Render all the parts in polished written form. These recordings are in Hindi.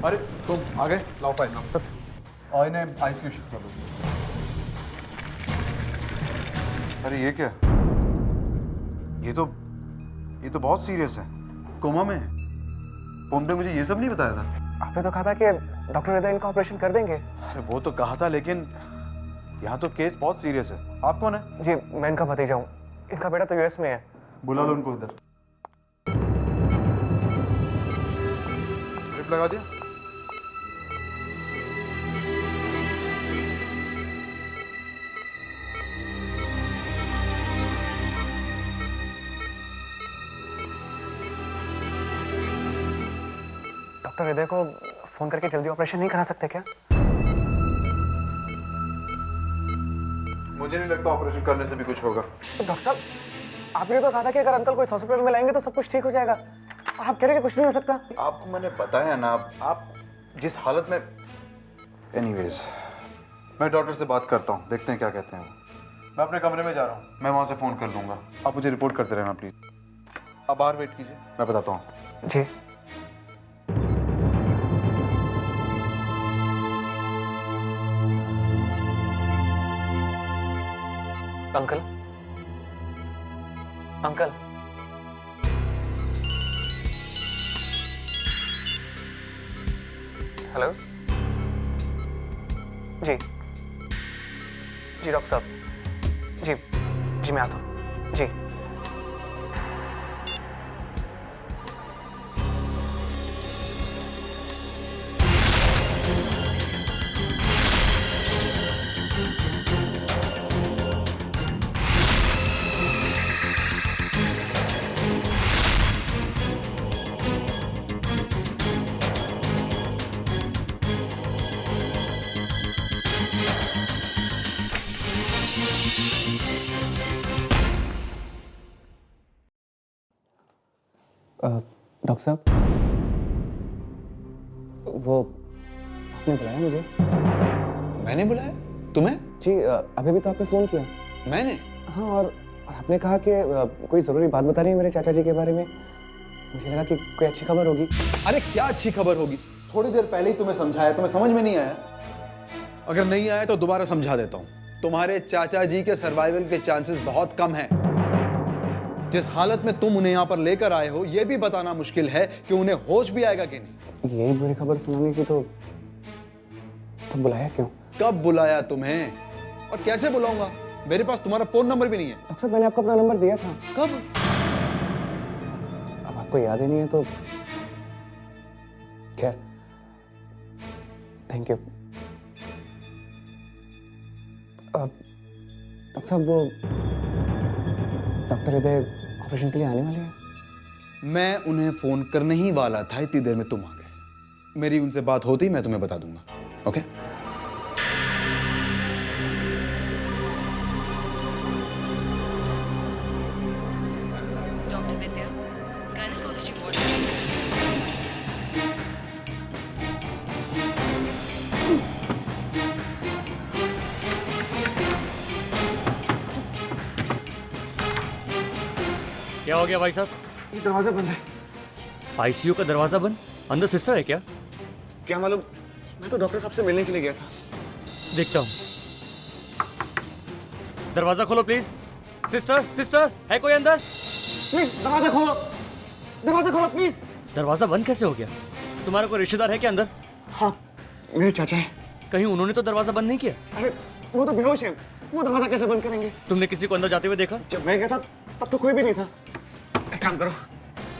अरे तुम आ गए, लाओ फाइल लाओ। और इन्हें आईसीयू शिफ्ट कर दो। अरे ये क्या? ये तो बहुत सीरियस है, कोमा में है। तुमने मुझे ये सब नहीं बताया था। आपने तो कहा था कि डॉक्टर हृदय इनका ऑपरेशन कर देंगे। अरे वो तो कहा था, लेकिन यहाँ तो केस बहुत सीरियस है। आप कौन है? जी मैं इनका भतीजा हूँ, इनका बेटा तो यूएस में है। बुला लो उनको इधर। ड्रिप लगा दिया? डॉक्टर हृदय को फोन करके जल्दी ऑपरेशन नहीं करा सकते क्या? मुझे नहीं लगता ऑपरेशन करने से भी कुछ होगा। तो डॉक्टर साहब, आपने तो कहा था कि अगर अंकल को इस हॉस्पिटल में लाएंगे तो सब कुछ ठीक हो जाएगा। आप कह रहे हैं कि कुछ नहीं हो सकता। आपको मैंने बताया ना, आप जिस हालत में। एनीवेज, मैं डॉक्टर से बात करता हूँ, देखते हैं क्या कहते हैं वो। मैं अपने कमरे में जा रहा हूँ, मैं वहाँ से फ़ोन कर लूँगा। आप मुझे रिपोर्ट करते रहना प्लीज़। आप बाहर वेट कीजिए, मैं बताता हूँ। जी। Uncle, uncle, hello. जी जी डॉक्टर साहब, जी जी मैं आता हूँ जी। डॉक्टर साहब, वो आपने बुलाया मुझे? मैंने बुलाया तुम्हें? जी अभी भी तो आपने फ़ोन किया। मैंने? हाँ, और आपने कहा कि कोई ज़रूरी बात बतानी है मेरे चाचा जी के बारे में। मुझे लगा कि कोई अच्छी खबर होगी। अरे क्या अच्छी खबर होगी? थोड़ी देर पहले ही तुम्हें समझाया, तुम्हें समझ में नहीं आया? अगर नहीं आया तो दोबारा समझा देता हूँ। तुम्हारे चाचा जी के सर्वाइवल के चांसेस बहुत कम हैं। जिस हालत में तुम उन्हें यहाँ पर लेकर आए हो, यह भी बताना मुश्किल है कि उन्हें होश भी आएगा कि नहीं। यही बुरी खबर सुनानी थी तो बुलाया क्यों? कब बुलाया तुम्हें और कैसे बुलाऊंगा? मेरे पास तुम्हारा फोन नंबर भी नहीं है। डॉक्टर साहब, मैंने आपको अपना नंबर दिया था। कब? अब आपको याद ही नहीं है तो खैर, थैंक यू। डॉक्टर साहब, वो डॉक्टर हृदय ऑपरेशन के लिए आने वाले हैं। मैं उन्हें फोन करने ही वाला था, इतनी देर में तुम आ गए। मेरी उनसे बात होती मैं तुम्हें बता दूंगा। ओके? डॉक्टर विद्या, गायनेकोलॉजी वार्ड। क्या हो गया भाई साहब? ये दरवाजा बंद है। आईसीयू का दरवाजा बंद? अंदर सिस्टर है क्या? क्या मालूम, मैं तो डॉक्टर साहब से मिलने के लिए गया था। देखता हूँ। दरवाजा खोलो प्लीज। सिस्टर, सिस्टर, है कोई अंदर? प्लीज दरवाजा खोलो, दरवाजा खोलो प्लीज। दरवाजा बंद कैसे हो गया? तुम्हारा कोई रिश्तेदार है क्या अंदर? हाँ, मेरे चाचा है। कहीं उन्होंने तो दरवाजा बंद नहीं किया? अरे वो तो बेहोश है, वो दरवाजा कैसे बंद करेंगे? तुमने किसी को अंदर जाते हुए देखा? जब मैं गया था तब तो कोई भी नहीं था। एक काम करो,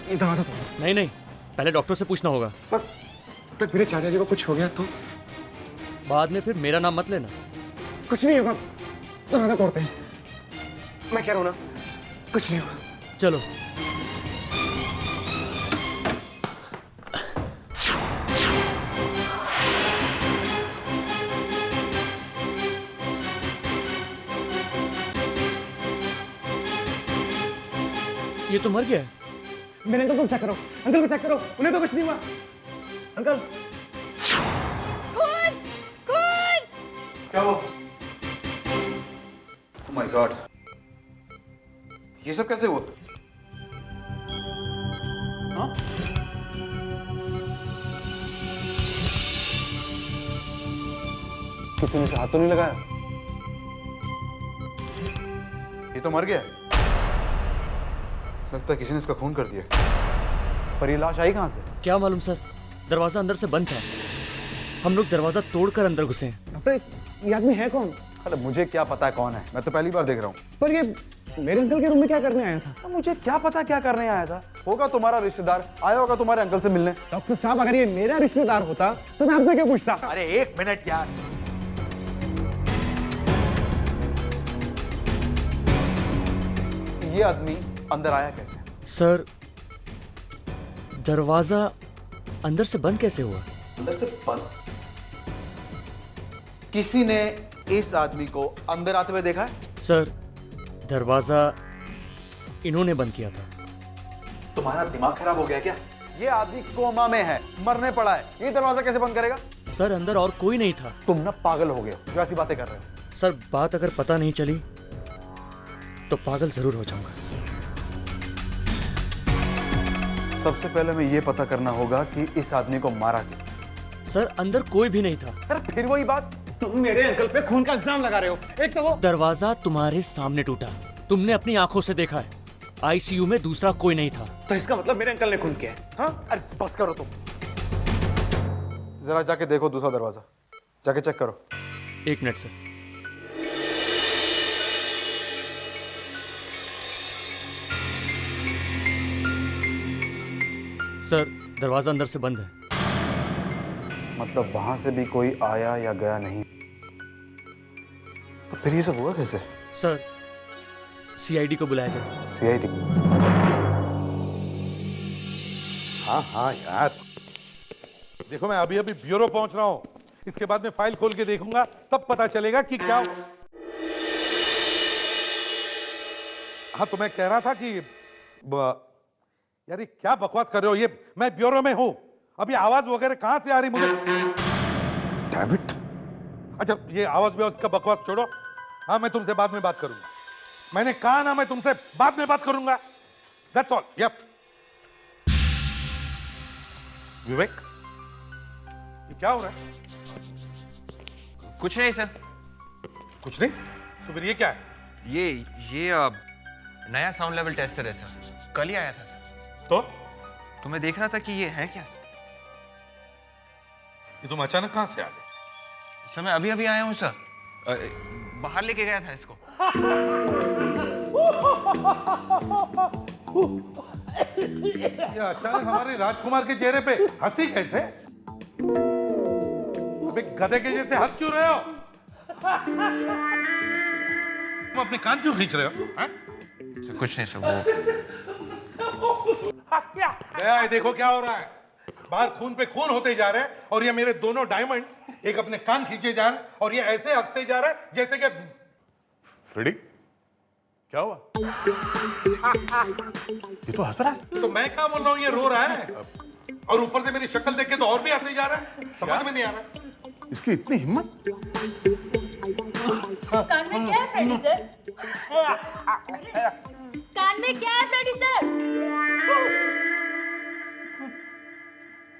ये दरवाजा तोड़ो। नहीं नहीं, पहले डॉक्टर से पूछना होगा। पर तक मेरे चाचा जी को कुछ हो गया तो? बाद में फिर मेरा नाम मत लेना। कुछ नहीं होगा, दरवाजा तोड़ते हैं। मैं कह रहा हूँ ना, कुछ नहीं होगा। चलो। ये तो मर गया है। मेरे अंकल को चेक करो, अंकल को चेक करो, उन्हें तो कुछ नहीं हुआ। अंकल, खून! खून! क्या हुआ? ओह माय गॉड, ये सब कैसे हुआ? हाँ? कि तूने इसे हाथ तो नहीं लगाया? ये तो मर गया है। लगता है किसी ने इसका खून कर दिया। पर ये लाश आई कहाँ से? क्या मालूम सर, दरवाजा अंदर से बंद था। हम लोग दरवाजा तोड़कर अंदर घुसे हैं। डॉक्टर, ये आदमी है कौन? अरे मुझे क्या पता है कौन है, मैं तो पहली बार देख रहा हूँ। पर ये मेरे अंकल के रूम में क्या करने आया था? तो मुझे क्या पता क्या करने आया था। होगा तुम्हारा रिश्तेदार, आया होगा तुम्हारे अंकल से मिलने। डॉक्टर साहब, अगर ये मेरा रिश्तेदार होता तो मैं आपसे क्यों पूछता? अरे एक मिनट यार, ये आदमी अंदर आया कैसे? सर, दरवाजा अंदर से बंद कैसे हुआ? अंदर से बंद? किसी ने इस आदमी को अंदर आते हुए देखा है? सर, दरवाजा इन्होंने बंद किया था। तुम्हारा दिमाग खराब हो गया क्या? ये आदमी कोमा में है, मरने पड़ा है, ये दरवाजा कैसे बंद करेगा? सर, अंदर और कोई नहीं था। तुम ना पागल हो गए हो जो ऐसी बातें कर रहे हो। सर, बात अगर पता नहीं चली तो पागल जरूर हो जाऊंगा। सबसे पहले हमें ये पता करना होगा कि इस आदमी को मारा किसने। सर, अंदर कोई भी नहीं था। अरे फिर वही बात, तुम मेरे अंकल पे खून का इल्जाम लगा रहे हो। एक तो वो दरवाजा तुम्हारे सामने टूटा, तुमने अपनी आंखों से देखा है। आईसीयू में दूसरा कोई नहीं था। तो इसका मतलब मेरे अंकल ने खून किया है? हाँ? अरे बस करो तुम। जरा जाके देखो दूसरा दरवाजा, जाके चेक करो। 1 मिनट सर। सर, दरवाजा अंदर से बंद है। मतलब वहां से भी कोई आया या गया नहीं। तो फिर ये सब हुआ कैसे? सर, सीआईडी को बुलाया जाए। सीआईडी? हाँ हाँ यार, देखो मैं अभी अभी ब्यूरो पहुंच रहा हूं, इसके बाद में फाइल खोल के देखूंगा, तब पता चलेगा कि क्या। हाँ तो मैं कह रहा था कि यार ये क्या बकवास कर रहे हो, ये मैं ब्यूरो में हूं, अभी आवाज वगैरह कहां से आ रही मुझे? डैविड, अच्छा ये आवाज का बकवास छोड़ो। हाँ मैं तुमसे बाद में बात करूंगा, मैंने कहा ना मैं तुमसे बाद में बात करूंगा। That's all. यप। विवेक, ये क्या हो रहा है? कुछ नहीं सर। कुछ नहीं? तो फिर ये क्या है? ये नया साउंड लेवल टेस्टर है सर, कल ही आया था सर। तो मैं देख रहा था कि ये है क्या सर। ये तुम अचानक कहां से आ गए? सर मैं अभी अभी आया हूँ सर, बाहर लेके गया था इसको। ये अचानक हमारे राजकुमार के चेहरे पे हंसी कैसे? अबे गधे के जैसे हंस क्यों रहे हो? तुम अपने कान क्यों खींच रहे हो? हाँ? सर कुछ नहीं सर, वो दया, ये देखो क्या हो रहा है। बाहर खून पे खून होते जा रहे हैं और ये मेरे दोनों डायमंड्स एक अपने कान खींचे जा रहे हैं और ये ऐसे हंसते जा रहे हैं जैसे कि। फ्रेडी, क्या हुआ? ये तो हंस रहा है। तो मैं क्या बोल रहा हूँ, ये रो रहा है और ऊपर से मेरी शक्ल देख के तो और भी हंसे जा रहा है। समझ में नहीं आ रहा इसकी इतनी हिम्मत। कान में क्या है फ्रेडी सर? कान में क्या है फ्रेडी सर?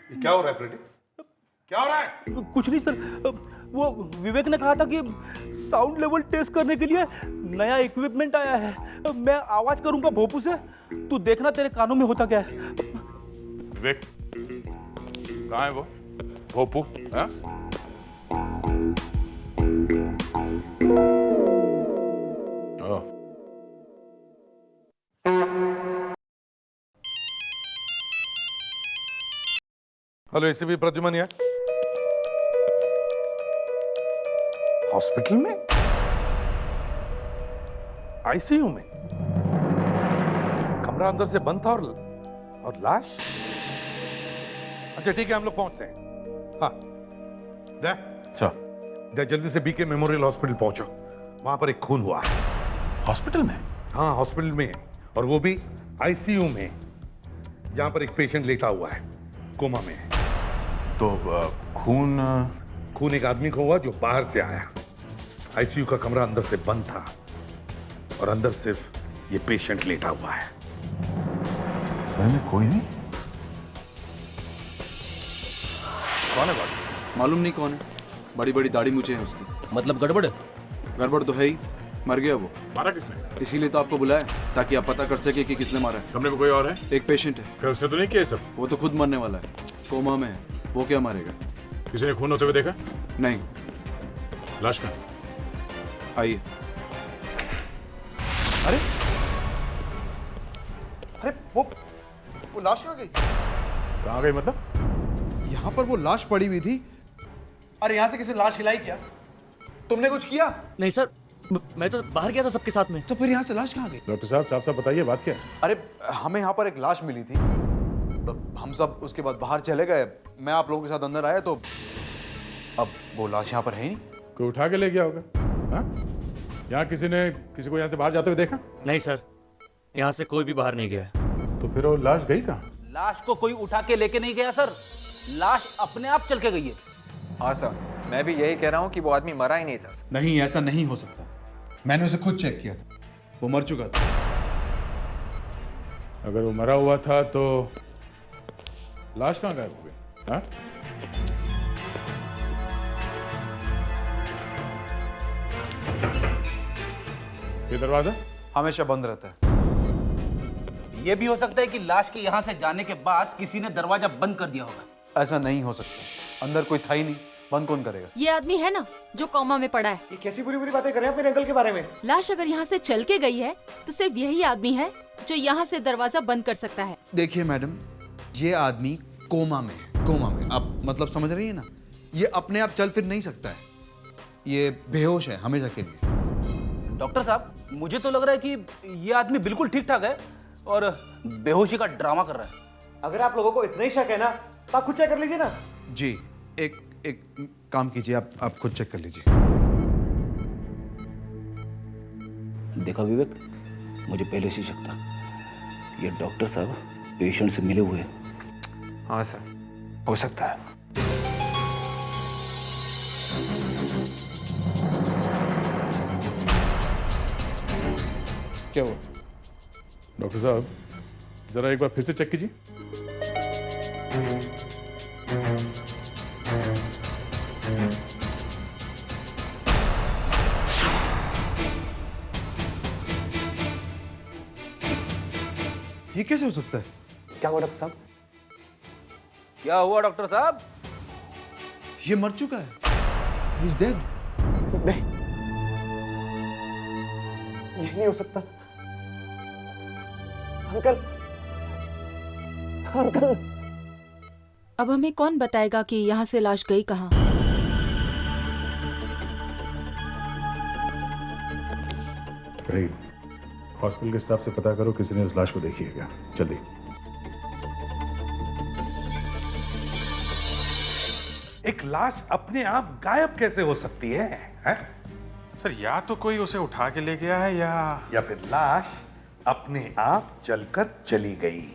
ये क्या हो रहा है फ्रेडी? क्या हो रहा है? कुछ नहीं सर, वो विवेक ने कहा था कि साउंड लेवल टेस्ट करने के लिए नया इक्विपमेंट आया है। मैं आवाज करूंगा भोपू से, तू देखना तेरे कानों में होता क्या है। विवेक, कहाँ है वो भोपू? हाँ? हेलो, एसीपी प्रद्युमन यार। हॉस्पिटल में? आईसीयू में? कमरा अंदर से बंद था और लाश? अच्छा ठीक है, हम लोग पहुंचते हैं। हाँ दे जल्दी से बीके मेमोरियल हॉस्पिटल पहुंचो, वहां पर एक खून हुआ है। हॉस्पिटल में? हाँ हॉस्पिटल में, और वो भी आईसीयू में, जहां पर एक पेशेंट लेटा हुआ है, कोमा में है। तो खून एक आदमी को हुआ जो बाहर से आया। आईसीयू का कमरा अंदर से बंद था और अंदर सिर्फ ये पेशेंट लेटा हुआ है। कोई नहीं? कौन है बात? मालूम नहीं कौन है। बड़ी बड़ी दाढ़ी मूछें हैं उसकी। मतलब गड़बड़? गड़बड़ तो है ही, मर गया वो। मारा किसने? इसीलिए तो आपको बुलाया, ताकि आप पता कर सके कि किसने मारा है। कमरे में कोई और है? एक पेशेंट है, फिर उसने तो नहीं किया ये सब? वो तो खुद मरने वाला है, कोमा में है, वो क्या मारेगा? किसी ने खून होते हुए देखा? नहीं। लाश कहाँ? आइए। अरे अरे वो लाश कहाँ गई? कहाँ गई मतलब? यहाँ पर वो लाश पड़ी हुई थी। अरे यहाँ से किसी ने लाश हिलाई क्या? तुमने कुछ किया? नहीं सर, मैं तो बाहर गया था सबके साथ में। तो फिर यहाँ से लाश कहाँ गई? डॉक्टर साहब साफ साफ बताइए बात क्या है? अरे हमें यहाँ पर एक लाश मिली थी, हम सब उसके बाद बाहर चले गए, मैं आप लोगों के साथ अंदर आया तो अब वो लाश यहाँ पर है ही नहीं। कोई उठा के ले गया होगा? हाँ? यहाँ किसी ने किसी को यहाँ से बाहर जाते हुए देखा? नहीं सर, यहाँ से कोई भी बाहर नहीं गया। तो फिर वो लाश गई कहाँ? लाश को कोई उठा के लेके नहीं गया सर, लाश अपने आप चल के गई है। हाँ सर, मैं भी यही कह रहा हूँ कि वो आदमी मरा ही नहीं था। नहीं, ऐसा नहीं हो सकता। मैंने उसे खुद चेक किया था, वो मर चुका था। अगर वो मरा हुआ था तो लाश कहाँ गायब हो गई? हाँ? ये दरवाजा हमेशा बंद रहता है। ये भी हो सकता है कि लाश के यहाँ से जाने के बाद किसी ने दरवाजा बंद कर दिया होगा। ऐसा नहीं हो सकता, अंदर कोई था ही नहीं, बंद कौन करेगा? ये आदमी है ना जो कोमा में पड़ा है। ये कैसी बुरी बुरी बातें कर रहे हैं अपने अंकल के बारे में? लाश अगर यहाँ से चल के गई है तो सिर्फ यही आदमी है जो यहाँ से दरवाजा बंद कर सकता है। देखिए मैडम, ये आदमी कोमा में है, कोमा में। आप मतलब समझ रही है ना? ये अपने आप चल फिर नहीं सकता है, ये बेहोश है हमेशा के लिए। डॉक्टर साहब, मुझे तो लग रहा है कि ये आदमी बिल्कुल ठीक ठाक है और बेहोशी का ड्रामा कर रहा है। अगर आप लोगों को इतना ही शक है ना तो आप खुद चेक कर लीजिए ना। जी, एक काम कीजिए, आप खुद चेक कर लीजिए। देखा विवेक, मुझे पहले से शक था, ये डॉक्टर साहब पेशेंट से मिले हुए हैं। हाँ सर, हो सकता है। क्या हुआ? डॉक्टर साहब जरा एक बार फिर से चेक कीजिए। ये कैसे हो सकता है? क्या हुआ डॉक्टर साहब? क्या हुआ डॉक्टर साहब? ये मर चुका है, ही इज डेड। नहीं, ये नहीं हो सकता। Uncle, uncle. अब हमें कौन बताएगा कि यहाँ से लाश गई कहाँ? हॉस्पिटल के स्टाफ से पता करो किसी ने उस लाश को देखी है क्या, जल्दी। एक लाश अपने आप गायब कैसे हो सकती है, हैं? सर या तो कोई उसे उठा के ले गया है या फिर लाश अपने आप चलकर चली गई।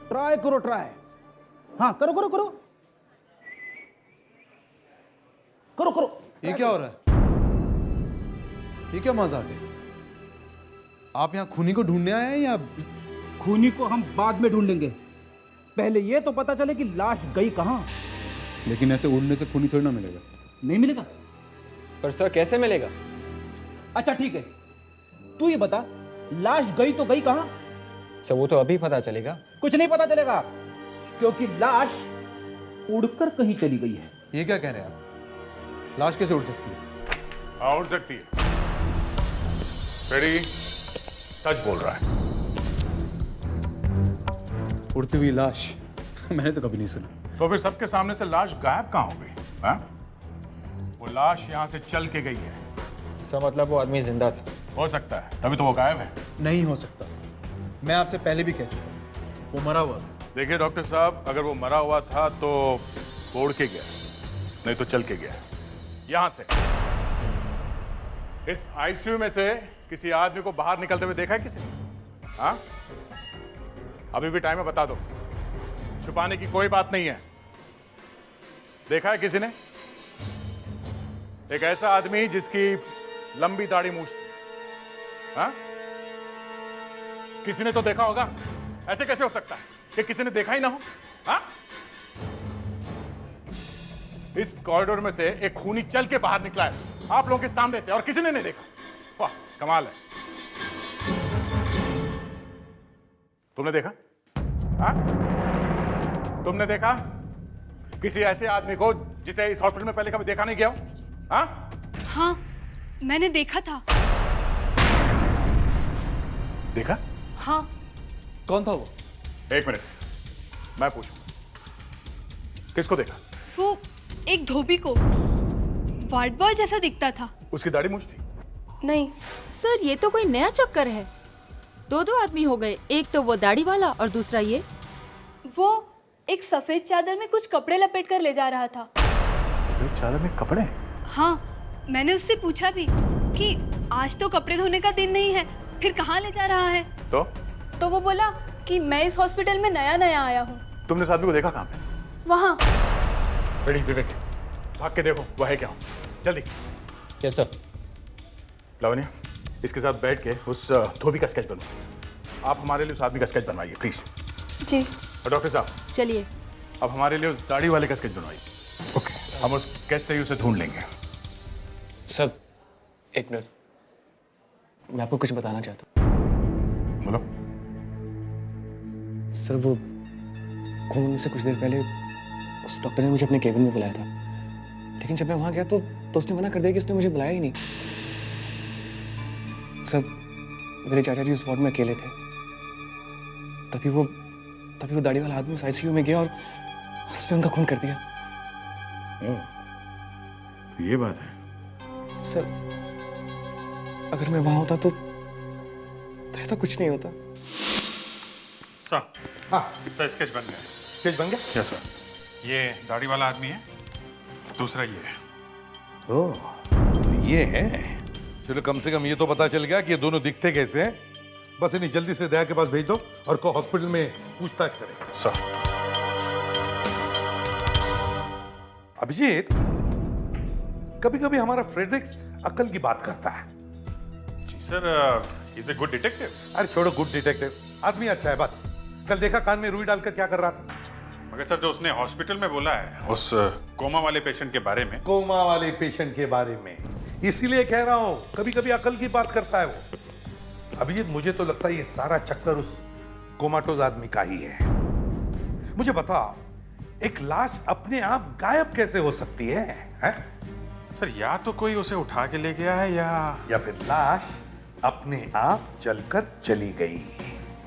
ट्राई करो, ट्राई। हाँ, करो करो करो करो करो। ये क्या हो रहा है? ये क्या मजाक है? आप यहाँ खूनी को ढूंढने आए हैं या? खूनी को हम बाद में ढूंढेंगे, पहले ये तो पता चले कि लाश गई कहाँ। लेकिन ऐसे उड़ने से खूनी थोड़ी ना मिलेगा। नहीं मिलेगा? पर सर कैसे मिलेगा? अच्छा ठीक है, तू ये बता, लाश गई तो गई कहाँ? सर वो तो अभी पता चलेगा। कुछ नहीं पता चलेगा, क्योंकि लाश उड़कर कहीं चली गई है। ये क्या कह रहे हैं आप? लाश कैसे उड़ सकती है? हाँ उड़ सकती है। फ्रेडी सच बोल रहा है। उड़ती हुई लाश मैंने तो कभी नहीं सुना। तो फिर सबके सामने से लाश गायब कहाँ हो गई? हाँ? वो लाश यहाँ से चल के गई है। सर मतलब वो आदमी जिंदा था। हो सकता है, तभी तो वो गायब है। नहीं हो सकता, मैं आपसे पहले भी कह चुका हूं, वो मरा हुआ था। देखिए डॉक्टर साहब, अगर वो मरा हुआ था तो वो उड़ के गया, नहीं तो चल के गया यहाँ से। इस आईसीयू में से किसी आदमी को बाहर निकलते हुए देखा है किसी ने? हाँ? अभी भी टाइम है, बता दो। छुपाने की कोई बात नहीं है। देखा है किसी ने? एक ऐसा आदमी जिसकी लंबी दाढ़ी मूछ थी। हाँ? किसी ने तो देखा होगा। ऐसे कैसे हो सकता है कि किसी ने देखा ही ना हो? हाँ? इस कॉरिडोर में से एक खूनी चल के बाहर निकला है आप लोगों के सामने से, और किसी ने नहीं देखा। वाह, कमाल है। तुमने देखा? हाँ? तुमने देखा किसी ऐसे आदमी को जिसे इस हॉस्पिटल में पहले कभी देखा नहीं गया हो? हाँ? हाँ, मैंने देखा था। देखा? हाँ। कौन था वो? एक मिनट, मैं पूछूं। किसको देखा? वो एक धोबी को, वार्ड बॉय जैसा दिखता था। उसकी दाढ़ी मूछ थी? नहीं। सर ये तो कोई नया चक्कर है। दो आदमी हो गए, एक तो वो दाढ़ी वाला और दूसरा ये। वो एक सफेद चादर में कुछ कपड़े लपेट कर ले जा रहा था। सफेद चादर में कपड़े? हाँ, मैंने उससे पूछा भी कि आज तो कपड़े धोने का दिन नहीं है, फिर कहाँ ले जा रहा है? तो वो बोला कि मैं इस हॉस्पिटल में नया आया हूँ। तुमने इस आदमी को देखा कहाँ पे? वहाँ। विवेक, भाग के देखो वह है क्या। जल्दी। Yes sir. लावण्या, इसके साथ बैठ के उस धोबी का स्केच बनवाइए। आप हमारे लिए उस आदमी का स्केच बनवाइए प्लीज। जी। और डॉक्टर साहब, चलिए अब हमारे लिए उस दाढ़ी वाले का स्केच बनवाइए। ओके, हम उस स्केच से ही उसे ढूंढ लेंगे। सर एक मिनट, मैं आपको कुछ बताना चाहता हूँ। बोलो। सर वो घूमने से कुछ देर पहले उस डॉक्टर ने मुझे अपने केबिन में बुलाया था, लेकिन जब मैं वहां गया तो उसने मना कर दिया कि उसने मुझे बुलाया ही नहीं। सर मेरे चाचा जी उस वार्ड में अकेले थे, तभी वो दाढ़ी वाला आदमी उस आईसीयू में गया और उसने उनका खून कर दिया। ये बात है। सर अगर मैं वहां होता तो ऐसा कुछ नहीं होता। सर, हाँ सर, स्केच बन गया। स्केच बन गया? Yes sir. ये दाढ़ी वाला आदमी है, दूसरा ये है। ओह, तो ये है। चलो, कम से कम ये तो पता चल गया कि ये दोनों दिखते कैसे हैं। बस इन्हें जल्दी से दया के पास भेज दो और को हॉस्पिटल में पूछताछ करें। सर। अभिजीत, कभी कभी हमारा फ्रेडरिक्स अकल की बात करता है। जी sir, is a good detective. अरे छोड़ो गुड डिटेक्टिव, आदमी अच्छा है बस। कल देखा कान में रुई डालकर क्या कर रहा था। मगर सर, जो उसने हॉस्पिटल में बोला है उस कोमा वाले पेशेंट के बारे में। कोमा वाले पेशेंट के बारे में, इसीलिए कह रहा हूं कभी कभी अकल की बात करता है वो। अभिजीत, मुझे तो लगता है ये सारा चक्कर उस कोमाटोज आदमी का ही है। मुझे बता, एक लाश अपने आप गायब कैसे हो सकती है, हैं? सर, या तो कोई उसे उठा के ले गया है या फिर लाश अपने आप चलकर चली गई।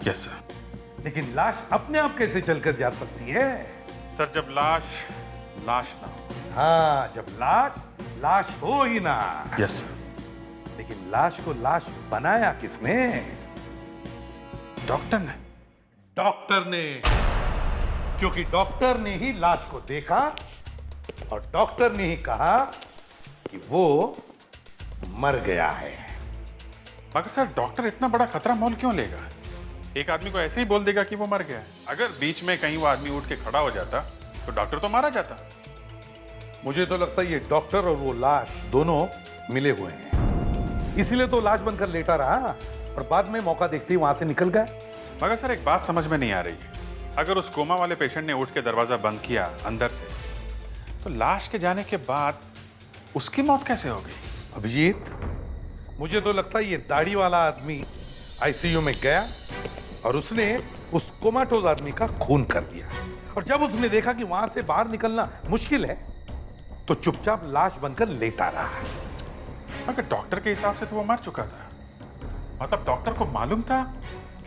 Yes sir. लेकिन लाश अपने आप कैसे चलकर जा सकती है? सर, जब लाश ना हो। हाँ, जब लाश हो ही ना। Yes sir. लेकिन लाश को लाश बनाया किसने? डॉक्टर ने। डॉक्टर ने, क्योंकि डॉक्टर ने ही लाश को देखा और डॉक्टर ने ही कहा कि वो मर गया है। मगर सर, डॉक्टर इतना बड़ा खतरा मोल क्यों लेगा? एक आदमी को ऐसे ही बोल देगा कि वो मर गया है। अगर बीच में कहीं वो आदमी उठ के खड़ा हो जाता तो डॉक्टर तो मारा जाता। मुझे तो लगता है ये डॉक्टर और वो लाश दोनों मिले हुए हैं, इसीलिए तो लाश बनकर लेटा रहा और बाद में मौका देखते ही वहां से निकल गया। मगर सर, एक बात समझ में नहीं आ रही है। अगर उस कोमा वाले पेशेंट ने उठ के दरवाजा बंद किया अंदर से, तो लाश के जाने के बाद उसकी मौत कैसे हो गई? अभिजीत, मुझे तो लगता है ये दाढ़ी वाला आदमी आईसीयू में गया और उसने उस कोमाटोज आदमी का खून कर दिया, और जब उसने देखा कि वहां से बाहर निकलना मुश्किल है तो चुपचाप लाश बनकर लेटा रहा। मगर डॉक्टर के हिसाब से तो वो मर चुका था। मतलब डॉक्टर को मालूम था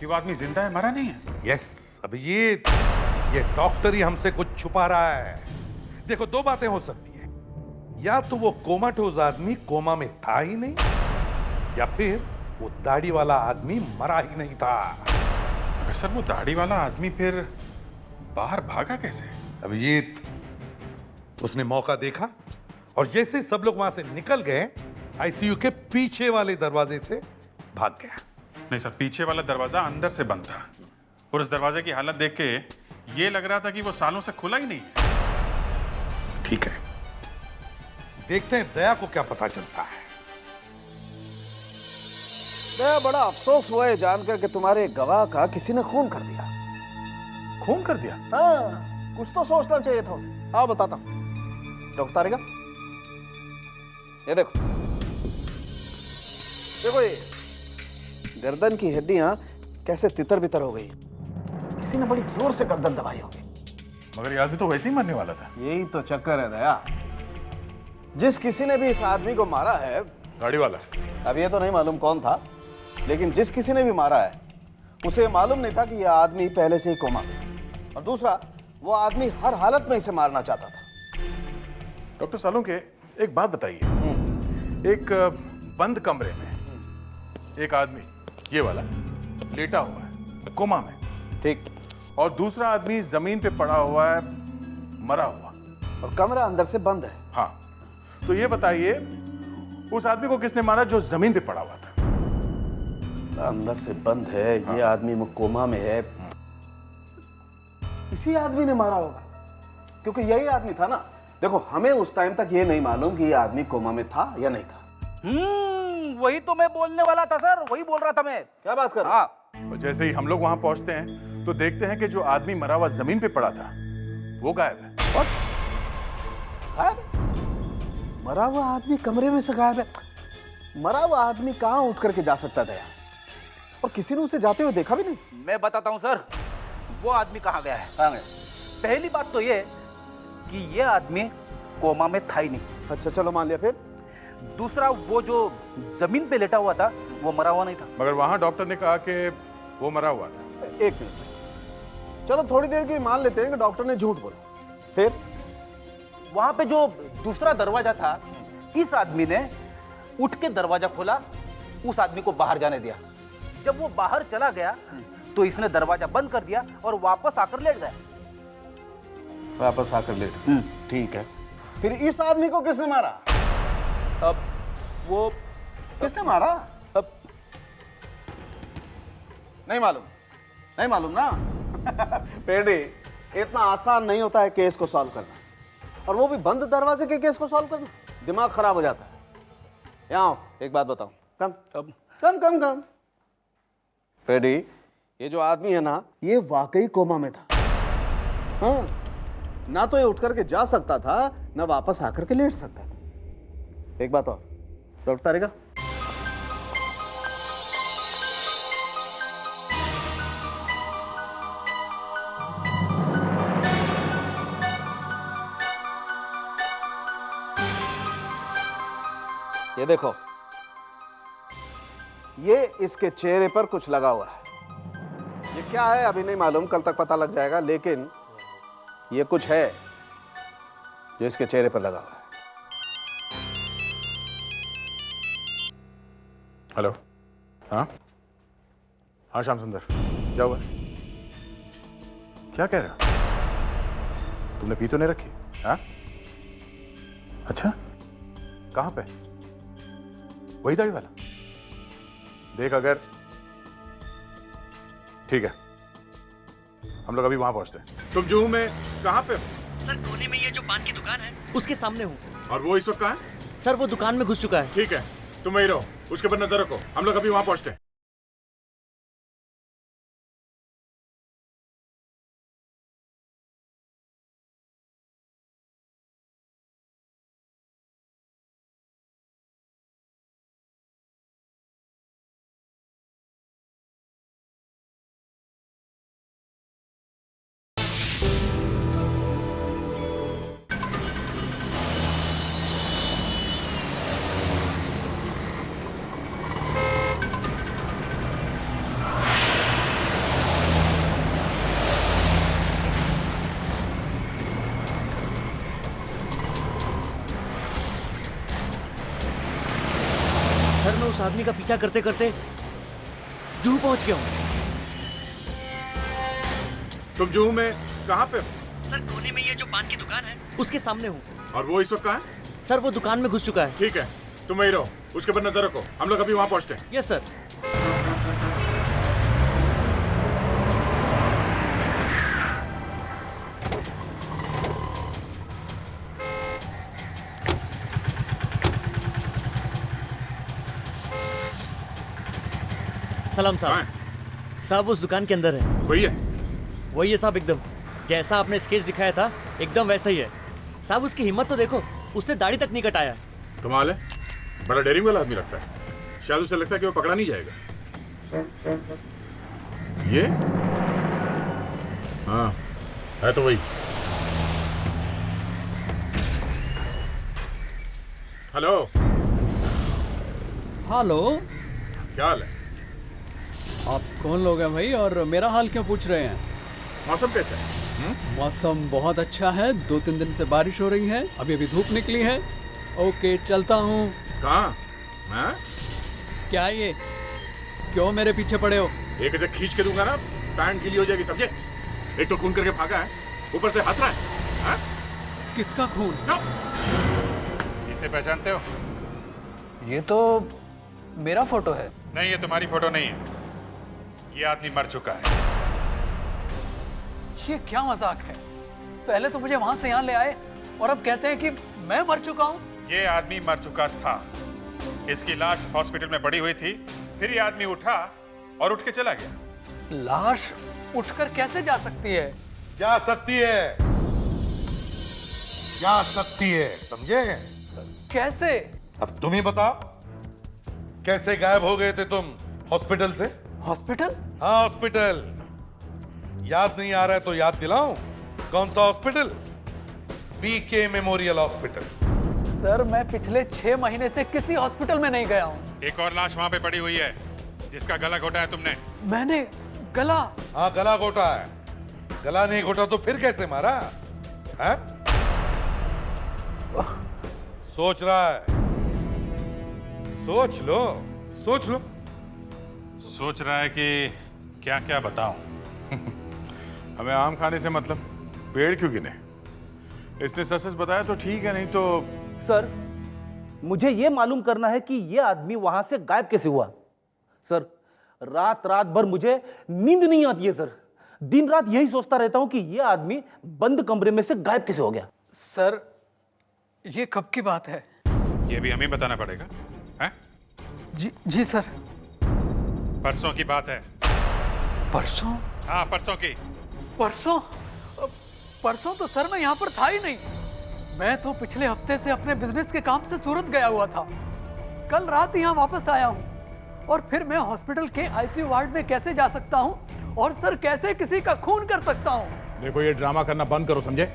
कि वो आदमी जिंदा है, मरा नहीं है। यस अभिजीत, ये डॉक्टर ही हमसे कुछ छुपा रहा है। देखो, दो बातें हो सकती है, या तो वो कोमाटोज आदमी कोमा में था ही नहीं, या फिर वो दाढ़ी वाला आदमी मरा ही नहीं था। मगर सर, वो दाढ़ी वाला आदमी फिर बाहर भागा कैसे? अभिजीत, उसने मौका देखा और जैसे सब लोग वहां से निकल गए आईसीयू के पीछे वाले दरवाजे से भाग गया। नहीं सर, पीछे वाला दरवाजा अंदर से बंद था और उस दरवाजे की हालत देख के ये लग रहा था कि वो सालों से खुला ही नहीं है। ठीक है, देखते हैं दया को क्या पता चलता है। दया, बड़ा अफसोस हुआ है जानकर कि तुम्हारे गवाह का किसी ने खून कर दिया। खून कर दिया? हाँ, कुछ तो सोचना चाहिए था उसे। आओ बताता हूं। डॉक्टर तारेगा, ये देखो, देखो ये गर्दन की हड्डियां कैसे तितर बितर हो गई। किसी ने बड़ी जोर से गर्दन दबाई होगी। मगर ये आदमी तो वैसे ही मरने वाला था। यही तो चक्कर है दया। जिस किसी ने भी इस आदमी को मारा है, गाड़ी वाला, अब ये तो नहीं मालूम कौन था, लेकिन जिस किसी ने भी मारा है उसे मालूम नहीं था कि यह आदमी पहले से ही कोमा में। और दूसरा, वो आदमी हर हालत में इसे मारना चाहता था। डॉक्टर सालुंके, एक बात बताइए, एक बंद कमरे में एक आदमी, ये वाला, लेटा हुआ है कोमा में, ठीक, और दूसरा आदमी जमीन पे पड़ा हुआ है मरा हुआ, और कमरा अंदर से बंद है। हाँ, तो ये बताइए उस आदमी को किसने मारा जो जमीन पे पड़ा हुआ था? अंदर से बंद है, ये आदमी कोमा में है, इसी आदमी ने मारा होगा, क्योंकि यही आदमी था ना। देखो, हमें उस टाइम तक ये नहीं मालूम कि ये आदमी कोमा में था या नहीं था। वही तो मैं बोलने वाला था सर, वही बोल रहा था मैं। क्या बात कर? हाँ, और जैसे ही हम लोग वहां पहुंचते हैं तो देखते हैं कि जो आदमी मरा हुआ जमीन पे पड़ा था वो गायब है। और गायब? मरा हुआ आदमी कमरे में से गायब है? मरा हुआ आदमी कहां उठ करके जा सकता था यार? और किसी ने उसे जाते हुए देखा भी नहीं। मैं बताता हूँ सर, वो आदमी कहाँ गया है। कहां गया? पहली बात तो ये कि ये आदमी कोमा में था ही नहीं। अच्छा, चलो मान लिया। फिर दूसरा, वो जो जमीन पे लेटा हुआ था वो मरा हुआ नहीं था। मगर वहां डॉक्टर ने कहा कि वो मरा हुआ था। एक मिनट, चलो थोड़ी देर के लिए मान लेते हैं कि डॉक्टर ने झूठ बोला। फिर वहां पे जो दूसरा दरवाजा था, इस आदमी ने उठ के दरवाजा खोला, उस आदमी को बाहर जाने दिया। जब वो बाहर चला गया तो इसने दरवाजा बंद कर दिया और वापस आकर लेट गया। वापस आकर लेट। ठीक है, फिर इस आदमी को किसने मारा? अब वो किसने मारा? अब नहीं मालूम, नहीं मालूम ना। पेडी, इतना आसान नहीं होता है केस को सॉल्व करना, और वो भी बंद दरवाजे के केस को सॉल्व करना। दिमाग खराब हो जाता है। यहाँ आओ, एक बात बताओ। कम कम कम कम। पेडी, ये जो आदमी है ना, ये वाकई कोमा में था। हाँ, ना तो ये उठ करके जा सकता था, ना वापस आकर के लेट सकता था। एक बात और, डॉक्टर तारेगा, ये देखो, ये इसके चेहरे पर कुछ लगा हुआ है। ये क्या है अभी नहीं मालूम, कल तक पता लग जाएगा, लेकिन ये कुछ है जो इसके चेहरे पर लगा हुआ है। हेलो, हाँ हाँ, श्याम सुंदर, क्या हुआ? क्या कह रहे हो? तुमने पी तो नहीं रखी? हाँ, अच्छा, कहाँ पे? वही दाढ़ी वाला? देख, अगर ठीक है, हम लोग अभी वहां पहुंचते हैं। तुम जुहू में कहाँ पे? सर, कोने में ये जो पान की दुकान है उसके सामने हूँ। और वो इस वक्त कहाँ है? सर, वो दुकान में घुस चुका है। ठीक है, तुम वहीं रहो, उसके ऊपर नजर रखो, हम लोग अभी वहां पहुंचते हैं। सर, मैं उस आदमी का पीछा करते करते जुहू पहुंच गया हूँ। तुम जुहू में कहाँ पे? सर, कोने में ये जो पान की दुकान है उसके सामने हूँ। और वो इस वक्त कहाँ है? सर, वो दुकान में घुस चुका है। ठीक है, तुम वही रहो, उसके ऊपर नजर रखो, हम लोग अभी वहां पहुंचते हैं। Yes sir. सलाम साहब। साहब उस दुकान के अंदर है। वही है? वही है साहब, एकदम जैसा आपने स्केच दिखाया था एकदम वैसा ही है। साहब उसकी हिम्मत तो देखो, उसने दाढ़ी तक नहीं कटाया। कमाल है, बड़ा डेयरिंग वाला आदमी लगता है। शायद उसे लगता है कि वो पकड़ा नहीं जाएगा। ये हाँ है तो वही। हेलो। हेलो, क्या हाल है? आप कौन लोग हैं भाई, और मेरा हाल क्यों पूछ रहे हैं? मौसम कैसा है? मौसम बहुत अच्छा है, 2-3 दिन से बारिश हो रही है, अभी अभी धूप निकली है। ओके चलता हूँ। कहाँ? हाँ? क्या ये, क्यों मेरे पीछे पड़े हो? एक ऐसे खींच के दूंगा ना, पैंट गीली हो जाएगी समझे। एक तो खून करके भागा है, ऊपर से हंस रहा है। हाँ? किसका खून? इसे पहचानते हो? ये तो मेरा फोटो है। नहीं, ये तुम्हारी फोटो नहीं है, ये आदमी मर चुका है। ये क्या मजाक है? पहले तो मुझे वहां से यहाँ ले आए और अब कहते हैं कि मैं मर चुका हूँ। ये आदमी मर चुका था, इसकी लाश हॉस्पिटल में पड़ी हुई थी, फिर ये आदमी उठा और उठ के चला गया। लाश उठकर कैसे जा सकती है? जा सकती है, जा सकती है, समझे? कैसे? अब तुम ही बताओ, कैसे गायब हो गए थे तुम हॉस्पिटल से? हॉस्पिटल? हाँ हॉस्पिटल। याद नहीं आ रहा है तो याद दिलाऊं? कौन सा hospital? BK memorial hospital. Sir मैं पिछले 6 महीने से किसी हॉस्पिटल में नहीं गया हूँ। एक और लाश वहां पे पड़ी हुई है, जिसका गला घोटा है तुमने। मैंने गला? हाँ गला घोटा है। गला नहीं घोटा तो फिर कैसे मारा है? सोच रहा है? सोच लो, सोच लो। सोच रहा है कि क्या क्या बताऊं। हमें आम खाने से मतलब, पेड़ क्यों गिने? इसने सच सच बताया तो ठीक है, नहीं तो। सर मुझे यह मालूम करना है कि यह आदमी वहां से गायब कैसे हुआ। सर रात रात भर मुझे नींद नहीं आती है सर, दिन रात यही सोचता रहता हूं कि यह आदमी बंद कमरे में से गायब कैसे हो गया। सर ये कब की बात है? ये भी हमें बताना पड़ेगा है? जी सर। परसों की बात है। परसों? हाँ परसों की। परसों? परसों तो सर मैं यहाँ पर था ही नहीं। मैं तो पिछले हफ्ते से अपने बिजनेस के काम से सूरत गया हुआ था, कल रात यहाँ वापस आया हूँ, और फिर मैं हॉस्पिटल के आईसीयू वार्ड में कैसे जा सकता हूँ, और सर कैसे किसी का खून कर सकता हूँ? देखो ये ड्रामा करना बंद करो, समझे?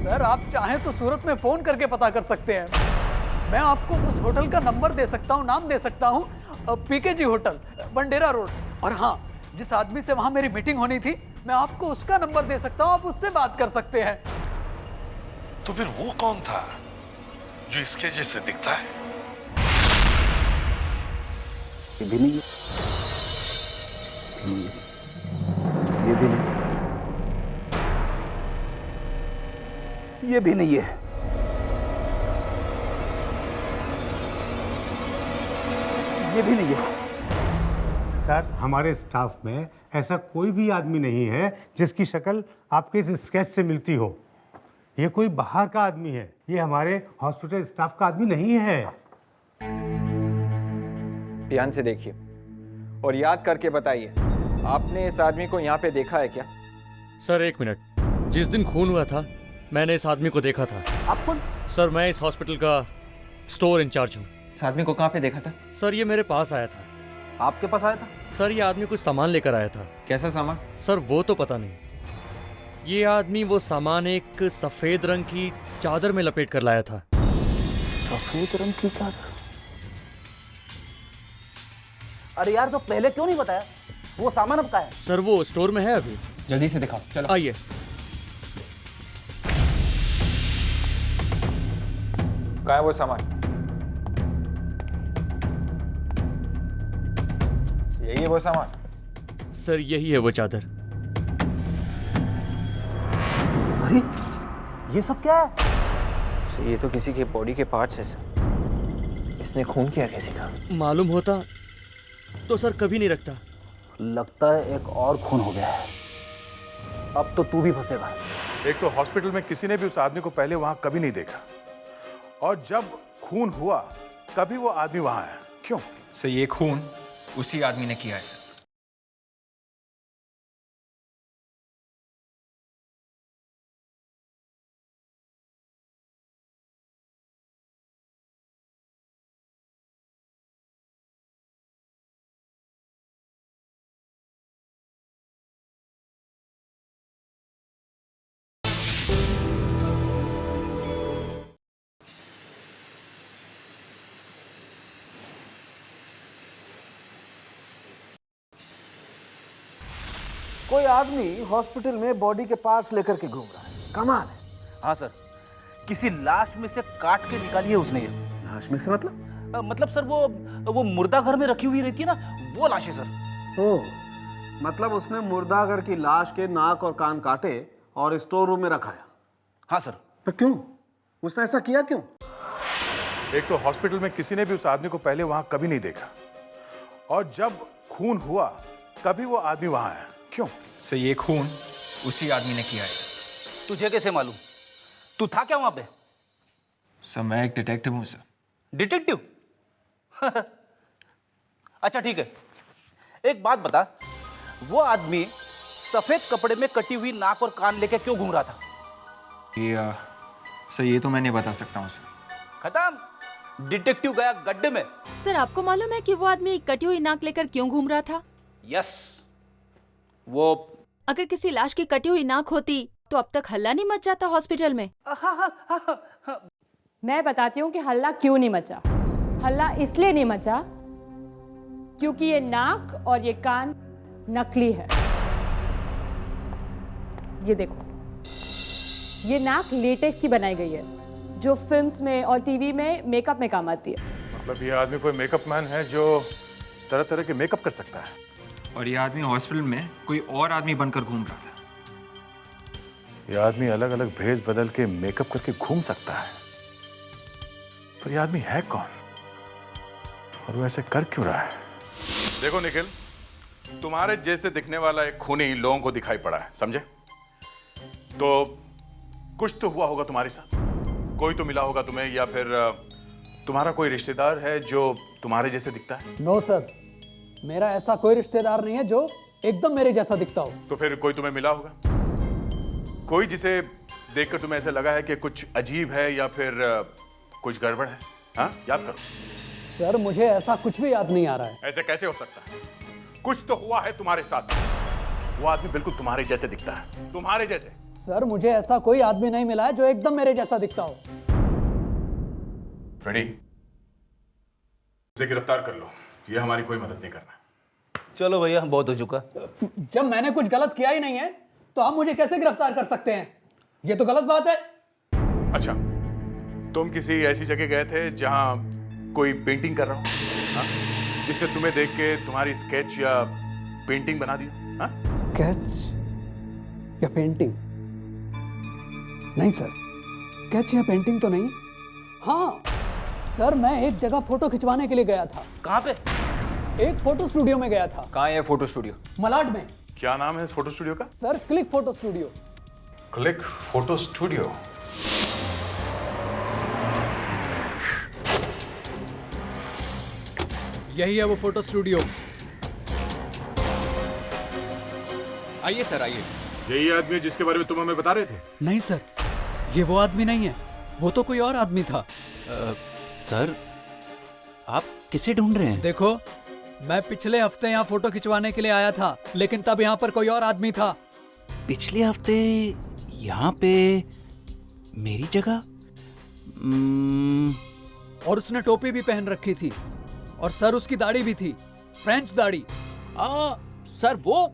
सर आप चाहें तो सूरत में फोन करके पता कर सकते हैं। मैं आपको उस होटल का नंबर दे सकता हूँ, नाम दे सकता हूँ, पीकेजी होटल, बंडेरा रोड। और हाँ, जिस आदमी से वहां मेरी मीटिंग होनी थी, मैं आपको उसका नंबर दे सकता हूँ, आप उससे बात कर सकते हैं। तो फिर वो कौन था जो इसके जैसे दिखता है? ये भी नहीं, ये भी नहीं, ये भी नहीं है, ये भी नहीं है। सर हमारे स्टाफ में ऐसा कोई भी आदमी नहीं है जिसकी शक्ल आपके इस स्केच से मिलती हो। ये कोई बाहर का आदमी है, ये हमारे हॉस्पिटल स्टाफ का आदमी नहीं है। ध्यान से देखिए और याद करके बताइए, आपने इस आदमी को यहाँ पे देखा है क्या? सर 1 मिनट, जिस दिन खून हुआ था मैंने इस आदमी को देखा था। आप कौन? सर मैं इस हॉस्पिटल का स्टोर इंचार्ज हूँ। इस आदमी को कहाँ पे देखा था? सर ये मेरे पास आया था। आपके पास आया था? सर ये आदमी कुछ सामान लेकर आया था। कैसा सामान? सर वो तो पता नहीं। ये आदमी वो सामान एक सफेद रंग की चादर में लपेट कर लाया था। सफेद रंग की चादर? अरे यार तो पहले क्यों नहीं बताया? वो सामान अब कहाँ है? सर वो स्टोर में है अभी। जल्दी से दिखाओ, चलो आइए। कहाँ है वो सामान? यही है वो सामान? सर यही है वो चादर। अरे ये सब क्या है? ये तो किसी के बॉडी के पार्ट्स है सर। इसने खून किया किसी का? मालूम होता तो सर कभी नहीं रखता। लगता है एक और खून हो गया है। अब तो तू भी फंसेगा। एक तो हॉस्पिटल में किसी ने भी उस आदमी को पहले वहां कभी नहीं देखा, और जब खून हुआ तभी वो आदमी वहां आया। क्यों? सर ये खून उसी आदमी ने किया है सर। कोई आदमी हॉस्पिटल में बॉडी के पार्ट्स लेकर के घूम रहा है, कमाल है। हाँ सर, किसी लाश में से काट के निकाली है उसने ये। लाश में से मतलब? मतलब सर वो मुर्दा घर में रखी हुई रहती है ना, वो लाश है सर। ओह, मतलब उसने मुर्दाघर की लाश के नाक और कान काटे और स्टोर रूम में रखाया। हाँ सर। पर क्यों? उसने ऐसा किया क्यों? एक तो हॉस्पिटल में किसी ने भी उस आदमी को पहले वहां कभी नहीं देखा, और जब खून हुआ तभी वो आदमी वहां आया। क्यों? सर ये खून उसी आदमी ने किया है। तुझे कैसे मालूम? तू था क्या वहां पे? सर मैं एक डिटेक्टिव हूं सर। डिटेक्टिव? अच्छा ठीक है, एक बात बता, वो आदमी सफेद कपड़े में कटी हुई नाक और कान लेके क्यों घूम रहा था? सर ये तो मैं नहीं बता सकता हूं सर। खत्म, डिटेक्टिव गया गड्ढे में। सर आपको मालूम है कि वो आदमी कटी हुई नाक लेकर क्यों घूम रहा था? यस, वो अगर किसी लाश की कटी हुई नाक होती तो अब तक हल्ला नहीं मच जाता हॉस्पिटल में। मैं बताती हूँ कि हल्ला क्यों नहीं मचा। हल्ला इसलिए नहीं मचा क्योंकि ये नाक और ये कान नकली है। ये देखो, ये नाक लेटेक्स की बनाई गई है, जो फिल्म्स में और टीवी में मेकअप में काम आती है। मतलब ये आदमी कोई मेकअप मैन है जो तरह तरह के मेकअप कर सकता है। और ये आदमी हॉस्पिटल में कोई और आदमी बनकर घूम रहा था। ये आदमी अलग अलग भेष बदल के मेकअप करके घूम सकता है, पर ये आदमी है कौन और वो ऐसे कर क्यों रहा है? देखो निखिल, तुम्हारे जैसे दिखने वाला एक खूनी लोगों को दिखाई पड़ा है, समझे? तो कुछ तो हुआ होगा तुम्हारे साथ, कोई तो मिला होगा तुम्हें, या फिर तुम्हारा कोई रिश्तेदार है जो तुम्हारे जैसे दिखता है। नो सर, मेरा ऐसा कोई रिश्तेदार नहीं है जो एकदम मेरे जैसा दिखता हो। तो फिर कोई तुम्हें मिला होगा, कोई जिसे देखकर तुम्हें ऐसा लगा है कि कुछ अजीब है या फिर कुछ गड़बड़ है। हाँ, याद करो। सर मुझे ऐसा कुछ भी याद नहीं आ रहा है। ऐसे कैसे हो सकता है? कुछ तो हुआ है तुम्हारे साथ। वो आदमी बिल्कुल तुम्हारे जैसे दिखता है, तुम्हारे जैसे। सर मुझे ऐसा कोई आदमी नहीं मिला है जो एकदम मेरे जैसा दिखता हो। रेडी, इसे गिरफ्तार कर लो, ये हमारी कोई मदद नहीं करना। चलो भैया, बहुत हो चुका। जब मैंने कुछ गलत किया ही नहीं है तो आप मुझे कैसे गिरफ्तार कर सकते हैं? ये तो गलत बात है। अच्छा, तुम किसी ऐसी जगह गए थे जहां कोई पेंटिंग कर रहा हो, हाँ? जिसने तुम्हें देख के तुम्हारी स्केच या पेंटिंग बना दी? हाँ? स्केच या पेंटिंग? नहीं सर, स्केच या पेंटिंग तो नहीं। हाँ सर, मैं एक जगह फोटो खिंचवाने के लिए गया था। कहाँ पे? एक फोटो स्टूडियो में गया था। कहाँ है फोटो स्टूडियो? मलाड में। क्या नाम है इस फोटो स्टूडियो का? Sir click photo studio. Click photo studio. यही है वो फोटो स्टूडियो। आइए सर, आइए। यही आदमी है जिसके बारे में तुम हमें बता रहे थे? नहीं सर, ये वो आदमी नहीं है, वो तो कोई और आदमी था। सर, आप किसे ढूंढ रहे हैं? देखो, मैं पिछले हफ्ते यहाँ फोटो खिंचवाने के लिए आया था, लेकिन तब यहाँ पर कोई और आदमी था। पिछले हफ्ते यहाँ पे मेरी जगह? और उसने टोपी भी पहन रखी थी, और सर उसकी दाढ़ी भी थी, फ्रेंच दाढ़ी। सर वो,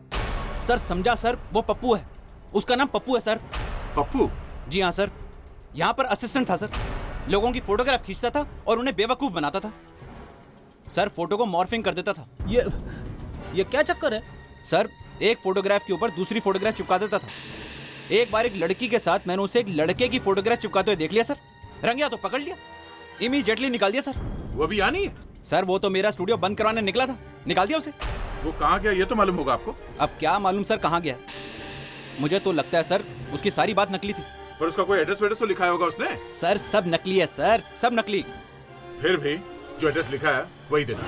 सर समझा सर, वो पप्पू है, उसका नाम पप्पू है सर। पप्पू? जी हाँ सर, यहाँ पर असिस्टेंट था सर, लोगों की फोटोग्राफ खींचता था और उन्हें बेवकूफ बनाता था सर, फोटो को मॉर्फिंग कर देता था। ये क्या चक्कर है सर? एक फोटोग्राफ के ऊपर दूसरी फोटोग्राफ चिपका देता था। एक बार एक लड़की के साथ मैंने उसे एक लड़के की फोटोग्राफ चिपकाते हुए देख लिया सर, रंगिया तो पकड़ लिया, इमीडिएटली निकाल दिया सर। वो अभी यहाँ नहीं है? सर वो तो मेरा स्टूडियो बंद करवाने निकला था, निकाल दिया उसे। वो कहाँ गया ये तो मालूम होगा आपको। अब क्या मालूम सर कहाँ गया, मुझे तो लगता है सर उसकी सारी बात नकली थी। पर उसका कोई एड्रेस वेड्रेस तो लिखा होगा उसने। सर सब नकली है सर, सब नकली। फिर भी जो एड्रेस लिखा है वही देना,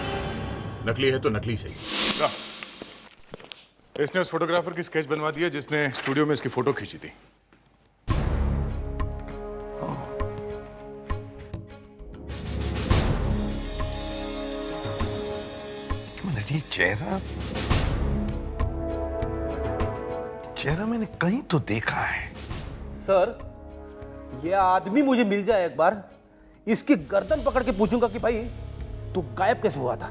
नकली है तो नकली सही। इसने उस फोटोग्राफर की स्केच बनवा दी है जिसने स्टूडियो में इसकी फोटो खींची थी। ये चेहरा मैंने कहीं तो देखा है। सर ये आदमी मुझे मिल जाए एक बार, इसकी गर्दन पकड़ के पूछूंगा कि भाई तू गायब कैसे हुआ था।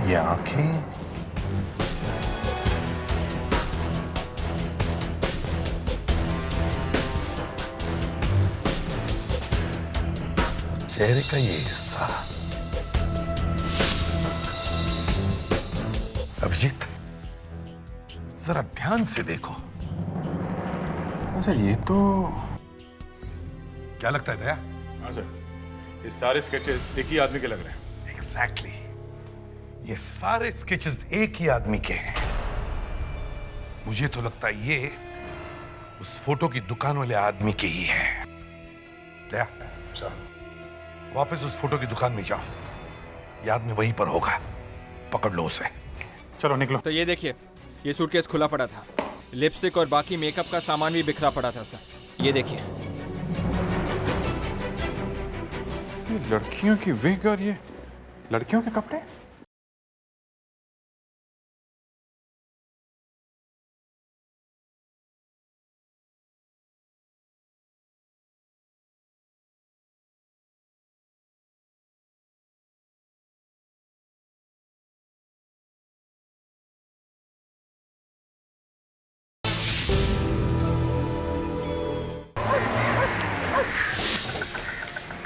ये आंखें, चेहरे का ये हिस्सा। अभिजीत जरा ध्यान से देखो। अच्छा ये तो क्या लगता है दया? हाँ सर, ये सारे स्केचेस एक ही आदमी के लग रहे हैं। एग्जैक्टली, ये सारे स्केचेस एक ही आदमी के हैं। मुझे तो लगता है ये उस फोटो की दुकान वाले आदमी के ही है। दया सर, वापस उस फोटो की दुकान में जाओ, ये आदमी वहीं पर होगा, पकड़ लो उसे। चलो निकलो। तो ये देखिए, ये सूटकेस खुला पड़ा था, लिपस्टिक और बाकी मेकअप का सामान भी बिखरा पड़ा था सर। ये देखिए, ये लड़कियों की विग और ये लड़कियों के कपड़े।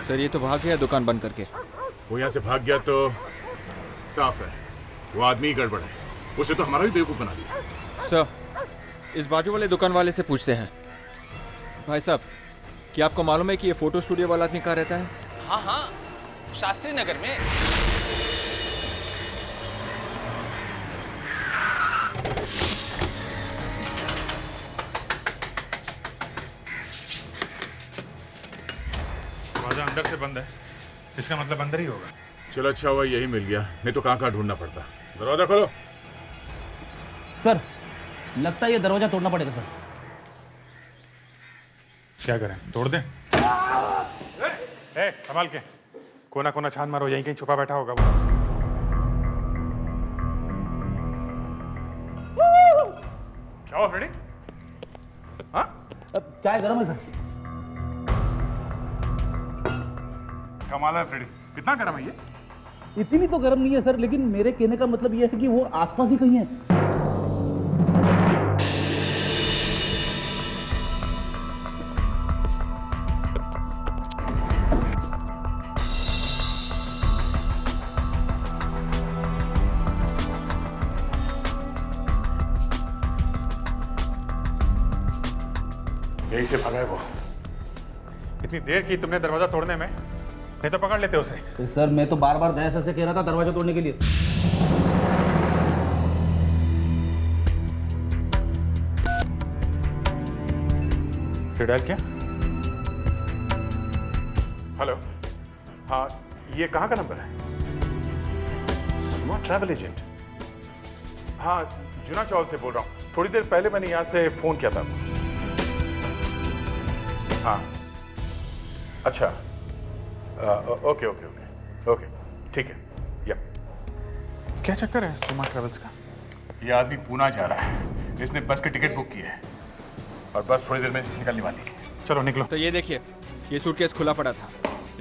सर ये तो भाग गया दुकान बंद करके। वो यहाँ से भाग गया तो साफ है वो आदमी ही गड़बड़ है, उसे तो हमारा भी बेवकूफ बना दिया। सर इस बाजू वाले दुकान वाले से पूछते हैं। भाई साहब, क्या आपको मालूम है कि ये फोटो स्टूडियो वाला आदमी कहाँ रहता है? हाँ हाँ, शास्त्री नगर में। दरवाजा अंदर से बंद है, इसका मतलब अंदर ही होगा। चलो अच्छा हुआ यही मिल गया, नहीं तो कहाँ ढूंढना पड़ता। दरवाजा खोलो। सर लगता है ये दरवाजा तोड़ना पड़ेगा सर। क्या करें, तोड़ दें? संभाल के, कोना कोना छान मारो, यहीं कहीं छुपा बैठा होगा वो। क्या हुआ फ्रेडी? हाँ? चाय गर्म है सर। कमाल है फ्रेडी, कितना गर्म है ये? इतनी तो गर्म नहीं है सर, लेकिन मेरे कहने का मतलब ये है कि वो आसपास ही कहीं है। यही से भागा है वो। इतनी देर की तुमने दरवाजा तोड़ने में, नहीं तो पकड़ लेते उसे। तो सर मैं तो बार बार दया सर से कह रहा था दरवाजा तोड़ने के लिए। फिर डायल किया? हेलो, हाँ ये कहाँ का नंबर है? Smart travel agent. हाँ जुना चौल से बोल रहा हूँ, थोड़ी देर पहले मैंने यहाँ से फोन किया था। हाँ अच्छा, ओके ओके ओके ओके ठीक है। या क्या चक्कर है सुमा ट्रेवल्स का? ये आदमी पूना जा रहा है, इसने बस की टिकट बुक की है और बस थोड़ी देर में निकलने वाली है। चलो निकलो। तो ये देखिए, ये सूटकेस खुला पड़ा था,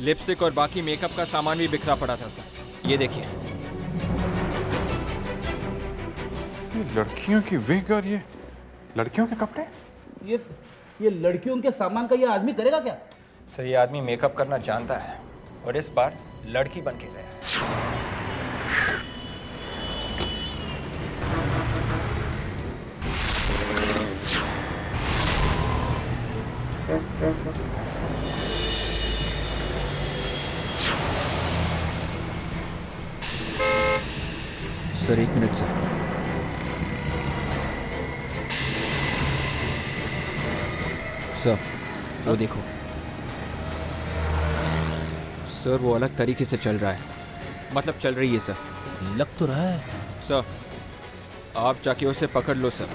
लिपस्टिक और बाकी मेकअप का सामान भी बिखरा पड़ा था सर। ये देखिए, लड़कियों की विग और ये लड़कियों के कपड़े। ये लड़कियों के सामान का ये आदमी करेगा क्या? सर ये आदमी मेकअप करना जानता है और इस बार लड़की बन के गया है। Sir 1 minute sir. सर वो देखो सर, वो अलग तरीके से चल रहा है, मतलब चल रही है सर। लग तो रहा है सर, आप जाके उसे पकड़ लो सर।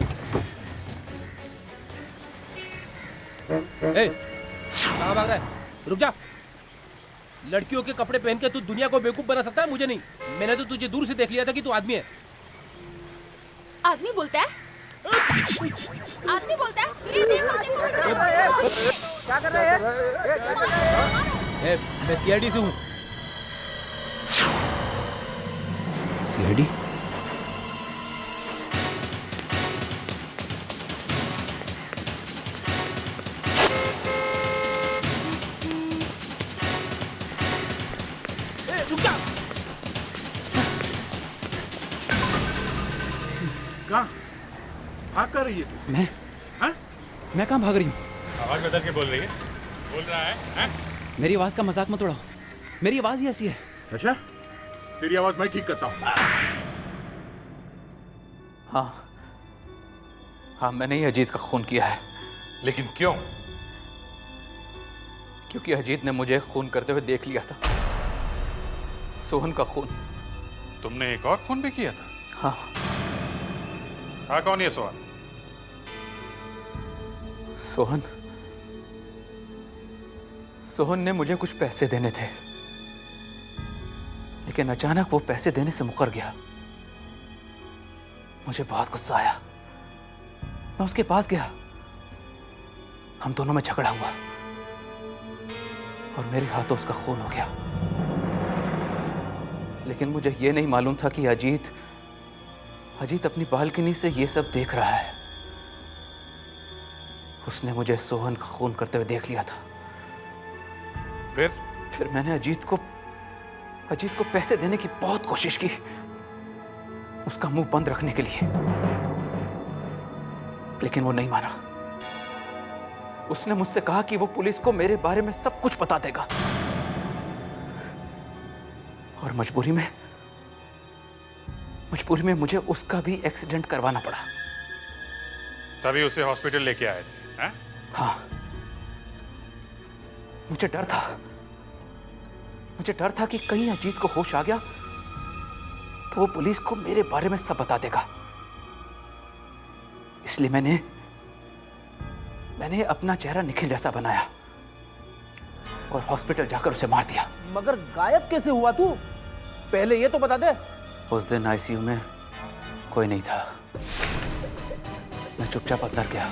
ए, कहाँ भाग रहा है? रुक जा। लड़कियों के कपड़े पहन के तू दुनिया को बेवकूफ बना सकता है? मुझे नहीं, मैंने तो तुझे दूर से देख लिया था कि तू आदमी है। आदमी बोलता है? आदमी बोलता है? ये देखो देखो। क्या कर रहे हैं? मैं सीआईडी से हूँ। सीआईडी? रुक जा। कहाँ भाग कर रही है तू? मैं कहाँ भाग रही हूँ? आवाज बदल के बोल रही है। बोल रहा है? मेरी आवाज का मजाक मत उड़ाओ, मेरी आवाज ही ऐसी है। अच्छा, तेरी आवाज मैं ठीक करता हूँ। हाँ, मैंने ही अजीत का खून किया है। लेकिन क्यों? क्योंकि अजीत ने मुझे खून करते हुए देख लिया था। सोहन का खून। तुमने एक और खून भी किया था? हाँ, कौन है सोहन? सोहन ने मुझे कुछ पैसे देने थे, लेकिन अचानक वो पैसे देने से मुकर गया। मुझे बहुत गुस्सा आया, मैं उसके पास गया। हम दोनों में झगड़ा हुआ और मेरे हाथों उसका खून हो गया। लेकिन मुझे ये नहीं मालूम था कि अजीत अपनी बालकनी से ये सब देख रहा है। उसने मुझे सोहन का खून करते हुए देख लिया था। फिर मैंने अजीत को पैसे देने की बहुत कोशिश की, उसका मुंह बंद रखने के लिए, लेकिन वो नहीं माना। उसने मुझसे कहा कि वो पुलिस को मेरे बारे में सब कुछ बता देगा, और मजबूरी में मुझे उसका भी एक्सीडेंट करवाना पड़ा। तभी उसे हॉस्पिटल लेके आए थे, हैं? हाँ, मुझे डर था कि कहीं अजीत को होश आ गया तो वो पुलिस को मेरे बारे में सब बता देगा। इसलिए मैंने अपना चेहरा निखिल जैसा बनाया और हॉस्पिटल जाकर उसे मार दिया। मगर गायब कैसे हुआ तू? पहले ये तो बता दे। उस दिन आईसीयू में कोई नहीं था, मैं चुपचाप अंदर गया।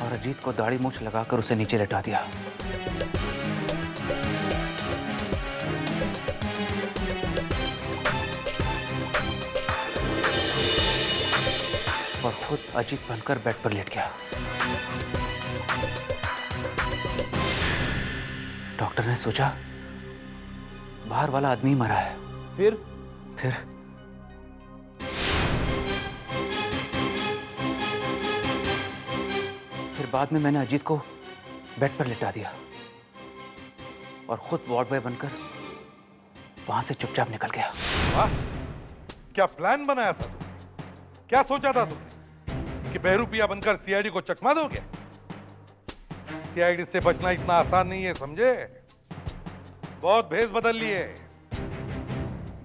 और अजीत को दाढ़ी मूंछ लगाकर उसे नीचे लेटा दिया। और खुद अजीत बनकर बेड पर लेट गया। डॉक्टर ने सोचा बाहर वाला आदमी मरा है। फिर बाद में मैंने अजीत को बेड पर लिटा दिया और खुद वार्ड बॉय बनकर वहां से चुपचाप निकल गया। वाह, क्या प्लान बनाया था? क्या सोचा था तुमने कि बहरूपिया बनकर सीआईडी को चकमा दोगे? सीआईडी से बचना इतना आसान नहीं है, समझे? बहुत भेस बदल लिए,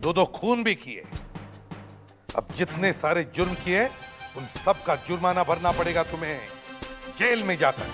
2 खून भी किए। अब जितने सारे जुर्म किए उन सब का जुर्माना भरना पड़ेगा तुम्हें, जेल में जाकर।